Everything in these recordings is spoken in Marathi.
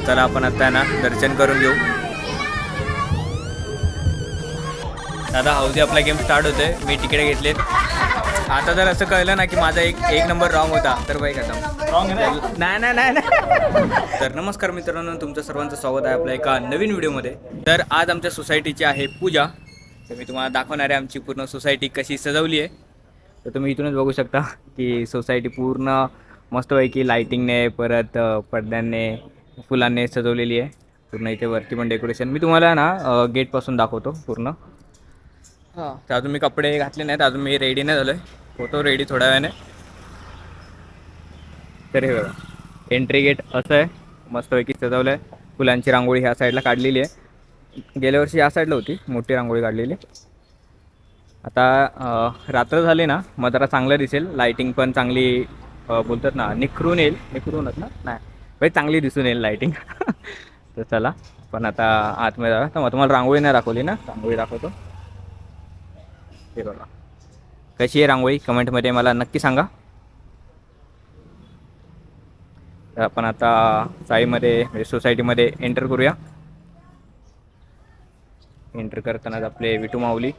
चला आपण आता ना दर्शन करून घेऊ. दादा हौदी आपला गेम स्टार्ट होतोय. मी तिकडे घेतलेत. आता जर असं कळलं ना की माझा एक नंबर रॉंग होता तर बाई खतम. रॉंग नाही. तर नमस्कार मित्रांनो, तुमचं सर्वांचं स्वागत आहे आपल्या एका नवीन व्हिडिओमध्ये. तर आज आमच्या सोसायटीची आहे पूजा. तर मी तुम्हाला दाखवणार आहे आमची पूर्ण सोसायटी कशी सजवली आहे. तर तुम्ही इथूनच बघू शकता की सोसायटी पूर्ण मस्तपैकी लाईटिंगने परत पडद्यांने फुलांनी सजवलेली आहे. पूर्ण इथे वरती पण डेकोरेशन मी तुम्हाला ना गेटपासून दाखवतो पूर्ण. हां, तर अजून मी कपडे घातले नाहीत, अजून मी रेडी नाही झालो आहे. होतो रेडी थोड्या वेळाने. तर हे बघा एंट्री गेट असं आहे, मस्तपैकी सजवलं आहे. फुलांची रांगोळी ह्या साईडला काढलेली आहे. गेल्या वर्षी या साईडला होती मोठी रांगोळी काढलेली. आता रात्र झाली ना मग जरा चांगलं दिसेल. लाईटिंग पण चांगली बोलतात ना निखरून येईल. निखरूनच ना नाही भाई, चांगली दिसून येईल लाईटिंग. तर चला पण आता आतमध्ये जाऊया. तर मग तुम्हाला रांगोळी नाही दाखवली ना, रांगोळी दाखवतो. हे बघा कशी आहे रांगोळी, कमेंटमध्ये मला नक्की सांगा. तर आपण आता चाळीमध्ये म्हणजे सोसायटीमध्ये एंटर करूया. एंटर करतानाच आपले विटू माऊली.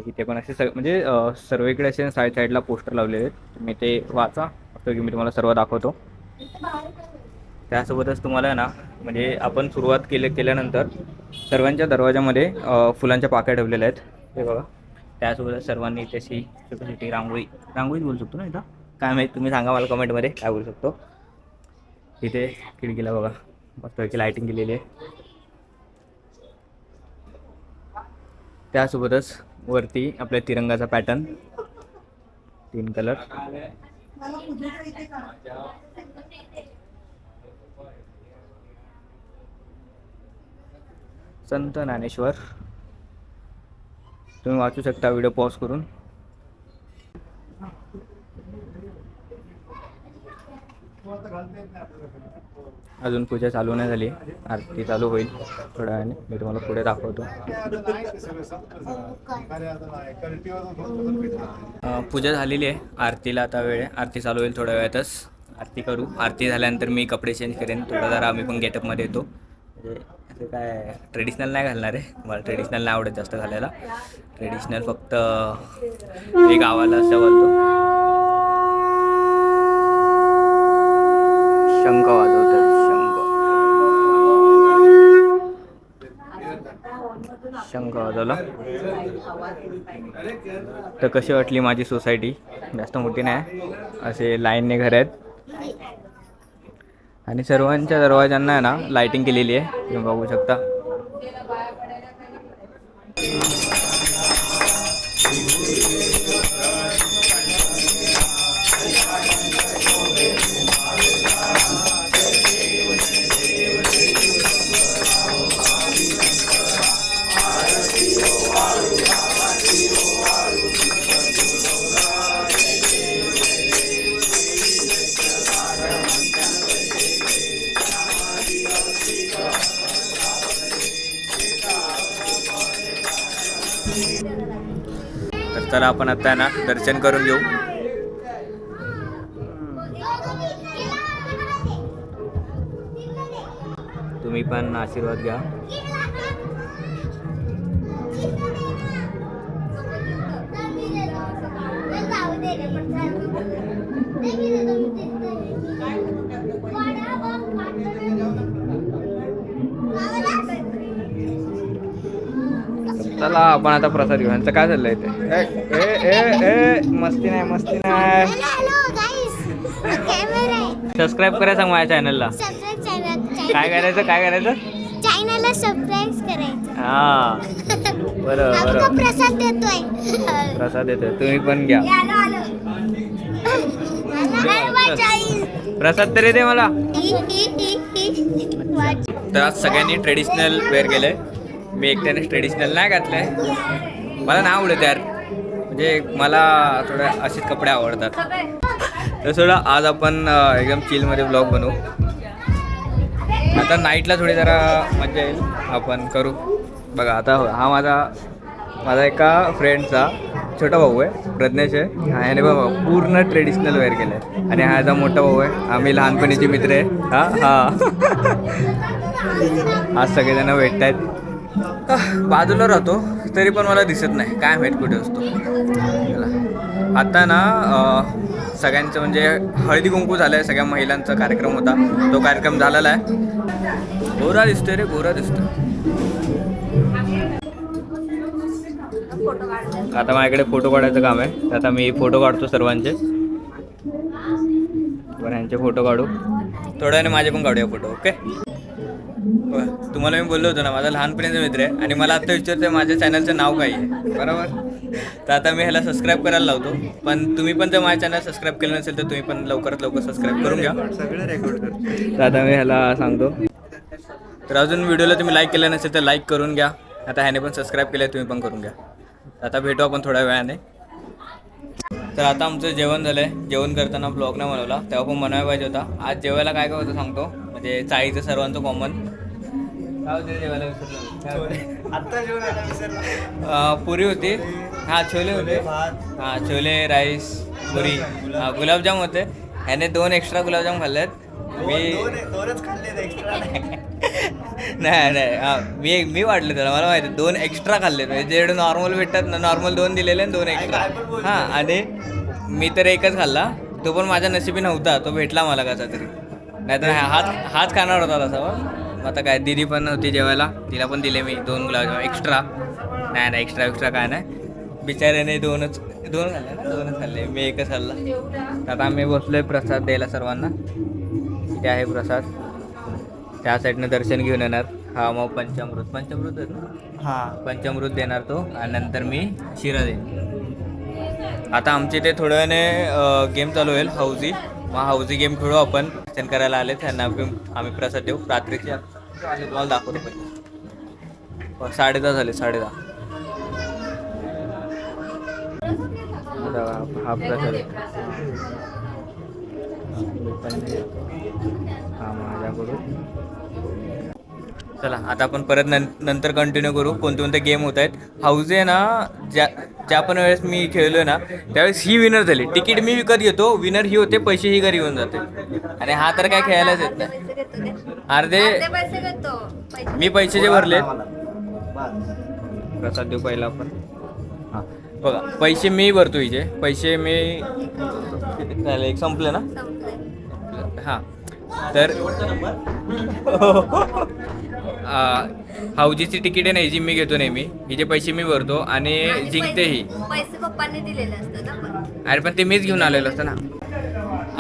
इथे पण असे म्हणजे सर्वेकडे असे साईडला पोस्टर लावलेले आहेत. तुम्ही ते वाचा, की मी तुम्हाला सर्व दाखवतो. त्यासोबतच तुम्हाला ना म्हणजे आपण सुरुवात केल्यानंतर सर्वांच्या दरवाजामध्ये फुलांच्या पाकळ्या ठेवलेल्या आहेत. हे बघा. त्यासोबतच सर्वांनी त्याची छोटी रांगोळीच बोलू शकतो ना इथं, काय माहीत तुम्ही सांगा मला कमेंटमध्ये काय बोलू शकतो. इथे खिडकीला बघा मस्तपैकी लाईटिंग केलेली आहे. त्यासोबतच वरती आपल्या तिरंगाचा पॅटर्न 3 कलर. संत ज्ञानेश्वर. तुम्ही वाचू शकता व्हिडिओ पॉज करून. अजून पूजा चालू नाही झाली, आरती चालू होईल थोड्या वेळाने. मी तुम्हाला पुढे दाखवतो. पूजा झालेली आहे. आरतीला आता वेळ आहे. आरती चालू होईल थोड्या वेळातच. आरती करू. आरती झाल्यानंतर मी कपडे चेंज करेन थोडा, जरा आम्ही पण गेटअपमध्ये येतो. म्हणजे असं काय ट्रेडिशनल नाही घालणार आहे. मला ट्रेडिशनल नाही आवडत जास्त घालायला. ट्रेडिशनल फक्त हे गावाला असं घालतो. शंख वाजवतात, शंख वाजवला. तर कशी वाटली माझी सोसायटी? जास्त मोठी नाही, असे लाईनने घर आहेत आणि सर्वांच्या दरवाजांना ना लाईटिंग केलेली आहे. तुम्ही बघू शकता. तर चला आपण आता ना दर्शन करून घेऊ. तुम्ही पण आशीर्वाद घ्या. चला आपण आता प्रसाद घेऊ. यांचं काय चाललंय ते? मस्ती नाही. सबस्क्राईब करा सांग माझ्या चॅनलला. काय करायचं चॅनलला सबस्क्राईब करायचं. हा बरोबर. प्रसाद देतोय. तुम्ही पण घ्या. प्रसाद तरी दे मला. तर आज सगळ्यांनी ट्रेडिशनल वेअर केलंय. मी एकट्याने ट्रेडिशनल नाही घातलंय. मला नाही आवडत यार, म्हणजे मला थोडे असेच कपडे आवडतात. तर थोडं आज आपण एकदम चिलमध्ये ब्लॉग बनवू. आता नाईटला थोडी जरा मजा येईल, आपण करू. बघा आता हा माझा एका फ्रेंडचा छोटा भाऊ आहे प्रज्ञेश आहे. हा याने बाबा पूर्ण ट्रेडिशनल वेअर केलं आहे. आणि हा याचा मोठा भाऊ आहे. आम्ही लहानपणीचे मित्र आहे. हा आज सगळेजण भेटत आहेत. बाजूला राहतो तरी पण मला दिसत नाही, काय माहीत कुठे असतो. आता ना सगळ्यांचं म्हणजे हळदी कुंकू झालं आहे. सगळ्या महिलांचा कार्यक्रम होता, तो कार्यक्रम झालेला आहे. गोरा दिसतोय रे, गोरा दिसतोय. आता माझ्याकडे फोटो काढायचं काम आहे, तर आता मी फोटो काढतो सर्वांचे. बरं ह्यांचे फोटो काढू, थोड्या वेळाने माझे पण काढूया फोटो. ओके. तुम्हाला मी बोललो होतो ना, माझा लहानपणीचा मित्र आहे आणि मला आता विचारतोय माझ्या चॅनलचं नाव काय आहे, बरोबर. तर आता मी ह्याला सबस्क्राईब करायला लावतो. पण तुम्ही पण जर माझ्या चॅनल सबस्क्राईब केलं नसेल तर तुम्ही पण लवकरात लवकर सबस्क्राईब करून घ्या. सगळं रेकॉर्ड करतो. तर आता मी ह्याला सांगतो. तर अजून व्हिडिओला तुम्ही लाईक केलं नसेल तर लाईक करून घ्या. आता ह्याने पण सबस्क्राईब केलं आहे, तुम्ही पण करून घ्या. आता भेटू आपण थोड्या वेळाने. तर आता आमचं जेवण झालं आहे. जेवण करताना ब्लॉग नाही बनवला, तेव्हा पण बनवायला पाहिजे होता. आज जेवायला काय काय होतं सांगतो. म्हणजे चाळीचं सर्वांचं कॉमन. काय होते जेवायला विसरलं आत्ता जेवण पुरी होती. हां छोले होते. हां छोले राईस पुरी. हां गुलाबजाम होते. ह्याने 2 एक्स्ट्रा गुलाबजाम खाल्लेत. मी दोनच खाल्ले एक्स्ट्रा नाही हां मी वाटलं त्याला, मला माहिती 2 एक्स्ट्रा खाल्लेत. म्हणजे जेवढे नॉर्मल भेटतात ना, नॉर्मल 2 दिलेले आणि 2 एक्स्ट्रा. हां आणि मी तर एकच खाल्ला, तो पण माझ्या नशिबी नव्हता, तो भेटला मला कसा तरी. नाहीतर हाच खाणार होता तसा. पण आता काय दिदी पण होती जेवायला, तिला पण दिले मी 2 गुलाबजाम एक्स्ट्रा. नाही एक्स्ट्रा काय नाही, बिचाऱ्याने 2च खाल्ले ना, 2च खाल्ले, मी एकच खाल्ला. आता आम्ही बसलोय प्रसाद द्यायला सर्वांना. इथे आहे प्रसाद, त्या साईडनं दर्शन घेऊन येणार. हा मग पंचामृत आहेत ना. हां पंचामृत देणार तो, आणि नंतर मी शिरा देईन. आता आमच्या इथे थोड्या वेळाने गेम चालू होईल हाऊजी. मग हाऊजी गेम खेळू आपण. दर्शन करायला आले त्यांना आम्ही प्रसाद देऊ. रात्रीचे तुम्हाला दाखवतो पहिले. 10:30 झाले, 10:30. हा प्रसाद हा माझ्याकडून. चला आता आपण परत नंतर कंटिन्यू करू. कोणते गेम होत आहेत. हाऊस आहे ना, ज्या पण वेळेस मी खेळलोय ना त्यावेळेस ही विनर झाली. तिकीट मी विकत घेतो, विनर ही होते, पैसे ही घरी येऊन जाते. आणि हा तर काय खेळायलाच येत नाही. अर्धे मी पैसे जे भरलेत. प्रसाद देऊ पहिला आपण. हां बघा, पैसे मी भरतो. हिचे पैसे मी झाले, एक संपले ना. हां तर हाऊजीची तिकीट आहे ना, जी मी घेतो नेहमी. हिचे पैसे मी भरतो आणि जिंकते ही. पैसे पप्पांनी दिलेले असतात ना. अरे पण ते मीच घेऊन आलेलो असतं ना.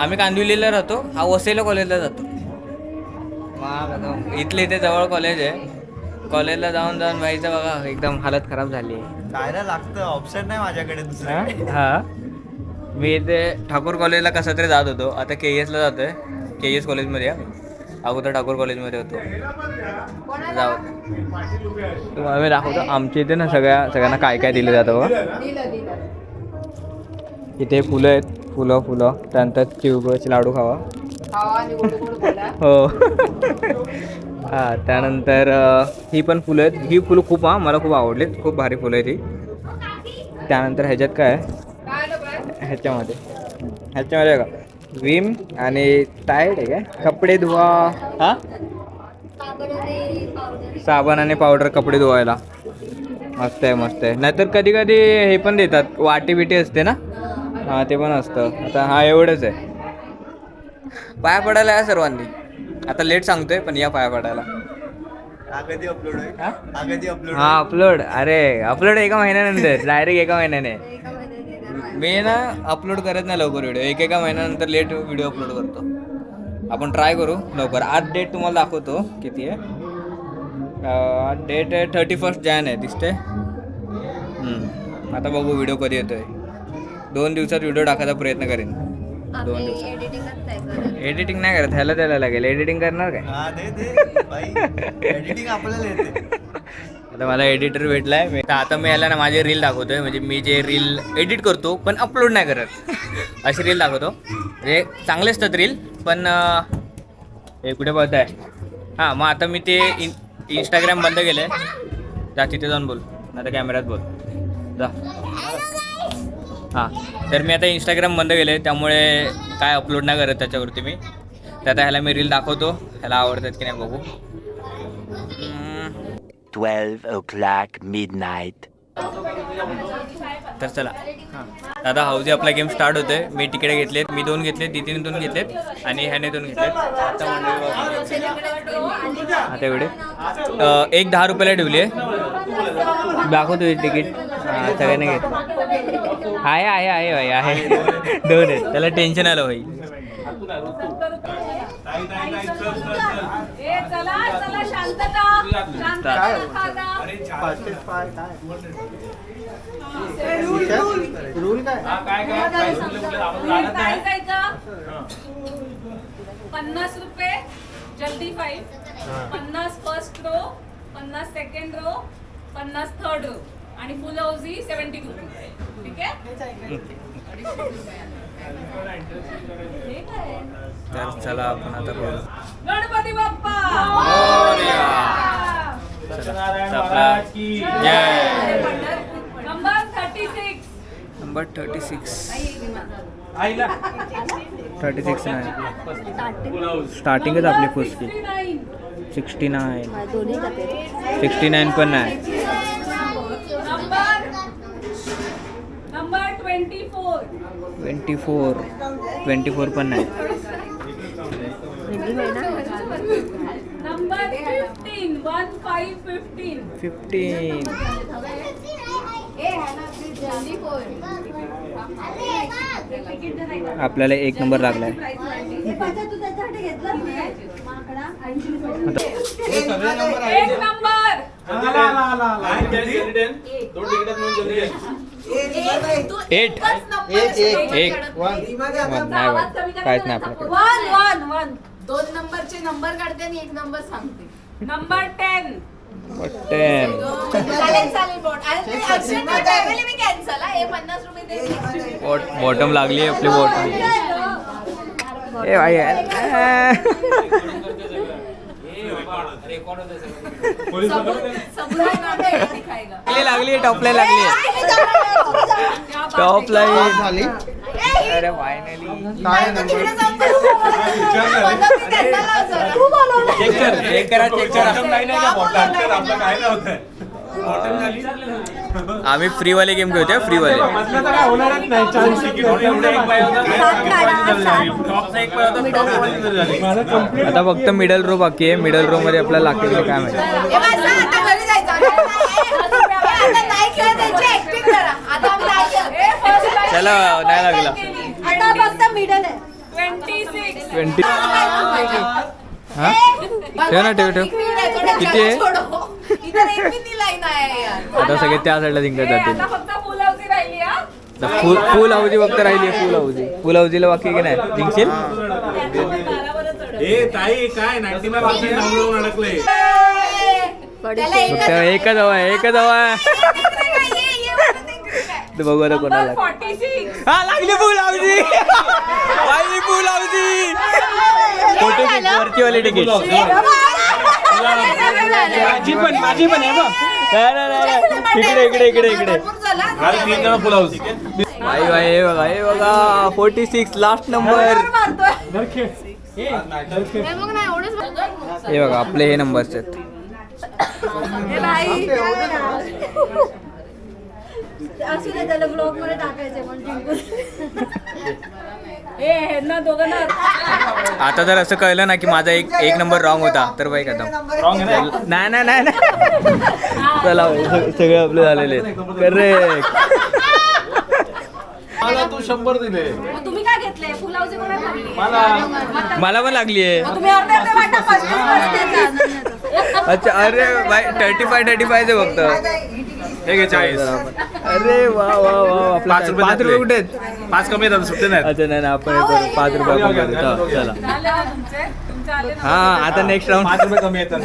आम्ही कांदिवलीला राहतो, हा वसईला कॉलेजला जातो. मग इथले इथे जवळ कॉलेज आहे. कॉलेजला जाऊन व्हायचं बघा, एकदम हालत खराब झाली आहे. जायला लागतं, ऑप्शन नाही माझ्याकडे दुसरं. हां मी इथे ठाकूर कॉलेजला कसा तरी जात होतो, आता KESला जातो आहे. KES कॉलेजमध्ये अगोदर ठाकूर कॉलेजमध्ये होतो. जाऊ तुम्हाला मी दाखवतो. आमच्या इथे ना सगळ्यांना काय काय दिलं जातं बघा. इथे फुलं आहेत, फुलं. त्यानंतर चिवगोळ्याचे लाडू खावा. हो हां त्यानंतर ही पण फुलं आहेत. ही फुलं खूप मला खूप आवडलीत, खूप भारी फुलं आहेत ही. त्यानंतर ह्याच्यात काय आहे, ह्याच्यामध्ये का विम आणि टायर्ड आहे काय, कपडे धुवा. हां साबण आणि पावडर कपडे धुवायला. मस्त आहे. नाहीतर कधी हे पण देतात, वाटी बिटी असते ना. हां ते पण असतं. आता हा एवढंच आहे. पाया पडायला या सर्वांनी. आता लेट सांगतोय पण या पाया पडायला. कधी अपलोड आहे? हा अपलोड. अपलोड एका महिन्यानंतर, डायरेक्ट एका महिन्याने. मी ना अपलोड करत नाही लवकर व्हिडिओ, एका महिन्यानंतर लेट व्हिडिओ अपलोड करतो. आपण ट्राय करू लवकर. आज डेट तुम्हाला दाखवतो किती आहे. डेट आहे 31 जानेवारी आहे, दिसते. आता बघू व्हिडिओ कधी येतोय. 2 दिवसात व्हिडिओ टाकायचा प्रयत्न करेन. 2 दिवसात एडिटिंग नाही करत, ह्याला द्यायला लागेल. एडिटिंग करणार काय? एडिटिंग आपल्याला येते. आता मला एडिटर भेटलाय. आता मी ह्याला ना माझे रील दाखवतोय. म्हणजे मी जे रील एडिट करतो पण अपलोड नाही करत, अशी रील दाखवतो. म्हणजे चांगले असतात रील, पण हे कुठे बघत आहे. हां मग आता मी ते इंस्टाग्राम बंद केलं आहे. जा तिथे जाऊन बोल, आता कॅमेऱ्यात बोल जा. हां तर मी आता इंस्टाग्राम बंद केले त्यामुळे काय अपलोड नाही करत त्याच्यावरती मी. तर आता ह्याला मी रील दाखवतो, ह्याला आवडतात की नाही बघू. 12 o'clock midnight. तर चला दादा हौजी आपला गेम स्टार्ट होतोय. मी तिकडे घेतलेत, मी 2 घेतलेत, दीदीने 2 घेतलेत आणि ह्याने 2 घेतलेत. आता मंडळी आता एवढे एक 10 रुपयाला ठेवली आहे. दाखवतो तिकीट सगळ्यांनी घेत आहे आहे आहे भाई आहे 2 आहेत, त्याला टेन्शन आलं भाई. रूल काय 50 रुपये जल्दी 5, 50 first row, 50 second row, 50 third row आणि फुल हाऊसी 72 रुपये. ठीक आहे. तर चला आपण आता बघू. गणपती बाप्पा मोरया. आपला जय नंबर 36. नंबर 36 36 नाही स्टार्टिंगच आपली फुसकी 69 पण नाही. नंबर 24 पण नाही. नंबर 15 आपल्याला 1 नंबर लागलाय. एक नंबर एट एक नाही बाई, काहीच नाही आपल्याकडे. 2 नंबरचे नंबर काढते आणि 1 नंबर सांगते. नंबर 10 10 चालेल बोट. आणि ते अक्षर नाही टाकले मी कॅन्सल. हे 50 रुपये दे. बॉटम लागली आपली बॉटम. ए भाई लागली टॉपला लागली टॉप लाईन झाली अरे फायनली चेक करा आम्ही फ्रीवाले गेम खेळतोय फ्रीवाले. आता फक्त मिडल रो बाकी आहे. मिडल रो मध्ये आपल्याला लागते काय माहिती. चला नाही लागला 20 हा ठेव ना ठेव किती आहे. आता सगळे त्या साईडला जिंकत जातील. फक्त फुल हाऊसी राहिली हा. फुल हाऊजी फक्त राहिली आहे. फुल हाऊजीला बाकी की नाही जिंकशील. फक्त एकच हवा आहे एकच हवा आहे. बघू आता कोणाला 46 हा लागली फुल हाऊजी फुल हाऊजी वरची वाली तिकीट माझी पण आहे इकडे भाई भाई हे बघा 46 लास्ट नंबर. हे बघा आपले हे नंबर्स आहेत. त्याला ब्लॉग मध्ये टाकायचे पण दोघांना आता जर असं कळलं ना की माझा एक नंबर रॉंग होता तर बाई खतम. नाही चला सगळे आपले झालेले करेक्ट. मला तू 100 दिले. तुम्ही काय घेतले फुल हाऊसी कोणाला लागली. मला पण लागली आहे. तुम्ही अर्धे अर्धे वाटा 35 अच्छा अरे बाई 35 आहे फक्त. हे घे 40. अरे वा आपला 5 रुपये 5 रुपये कुठे आहेत. 5 कमी येतात सुट्टे नाही. अच्छा नाही आपण हे करू 5 रुपये आपण करू. चला झाले ना तुमचे आले ना. हा आता नेक्स्ट राऊंड 5 रुपये कमी येतात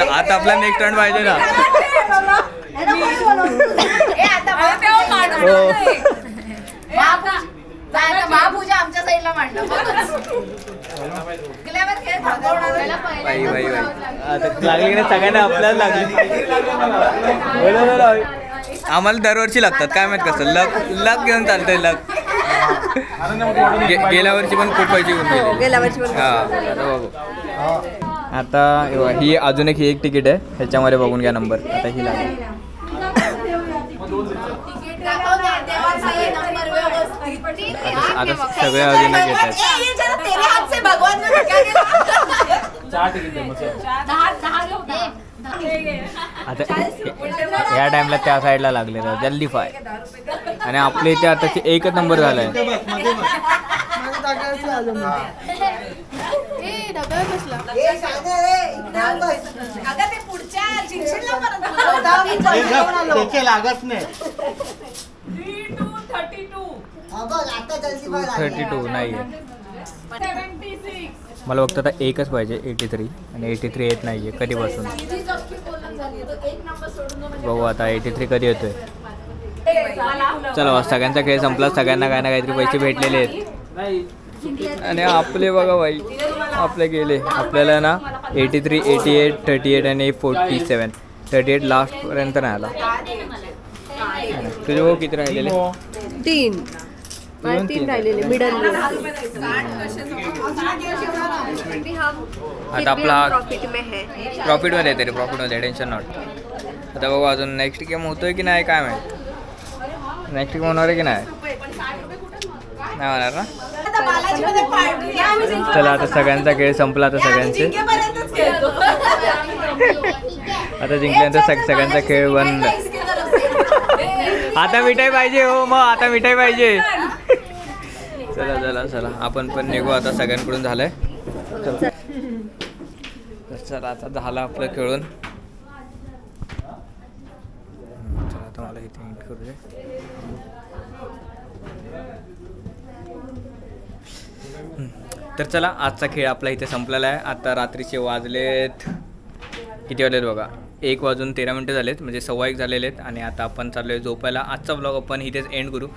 आता आपला नेक्स्ट राऊंड पाहिजे ना. तेव्हा माणूस हो. नाही. आता आता महापूजा आमच्या साईडला मांडलं जिंकल्यावर खेळ थांबवणार बाई बाई बाई आता लागली ना सगळ्यांना आपल्याला लागली आम्हाला दरवर्षी लागतात काय माहित कसं लक घेऊन चालतंय लक गेल्या वर्षी पण खूप पैसे घेऊन गेले गेल्या वर्षी पण हा आता बघू आता ही अजून एक तिकीट आहे ह्याच्यामध्ये बघून घ्या नंबर आता ही लागेल आता सगळे अजून घेतात भगवान आता या टाइमला त्या साईडला लागले तर जल्दी फाय आणि आपल्या इथे आता एकच नंबर झालाय अगं ते पुढच्या जिंकशील ना परत. त्याचे लागत नाही 3 to 32. 32 नाही 76. मला फक्त आता एकच पाहिजे 83 आणि 83 येत नाहीये कधीपासून बघू आता 83 कधी येतोय चला सगळ्यांचा खेळ संपला सगळ्यांना काही ना काहीतरी पैसे भेटलेले आहेत आणि आपले बघा बाई आपले गेले आपल्याला ना 83 88 38 आणि 47 38 लास्टपर्यंत नाही आला तुझे भाऊ किती राहिलेले 3 3 राहिलेले मिडल आता आपला प्रॉफिट में है प्रॉफिटमध्ये येते रे प्रॉफिटमध्ये टेन्शन नॉट आता बघू अजून नेक्स्ट गेम होतोय की नाही काय माहिती नेक्स्ट गेम होणार आहे की नाही नाही होणार ना आता बालाजीमध्ये party आहे. चला आता सगळ्यांचा खेळ संपला आता सगळ्यांचे जिंकेपर्यंतच खेळतो. आता जिंकल्यानंतर सगळ्यांचा खेळ बंद आता मिठाई पाहिजे हो मग आता मिठाई पाहिजे चला चला चला आपण पण निघू आता सगळ्यांकडून झालंय चला तर चला आता झालं आपलं खेळून चला आता मला इथे एंड करू दे तर चला आजचा खेळ आपला इथे संपलेला आहे आता रात्रीचे वाजलेत किती वाजलेत बघा 1:13 झालेत म्हणजे 1:15 झालेले आहेत आणि आता आपण चाललो आहे झोपायला आजचा ब्लॉग आपण इथेच एंड करू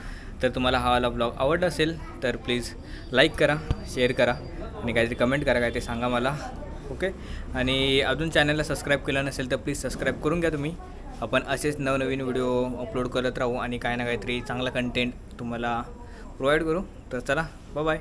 तर तुम्हाला हा वाला ब्लॉग आवडला असेल तर प्लीज लाईक करा शेअर करा आणि काहीतरी कमेंट करा काय ते सांगा मला ओके आणि अजून चॅनलला सबस्क्राईब केलं नसेल तर प्लीज सबस्क्राईब करून घ्या तुम्ही आपण असेच नवनवीन व्हिडिओ अपलोड करत राहू आणि काही ना काहीतरी चांगला कंटेंट तुम्हाला प्रोव्हाइड करू तर चला बाय बाय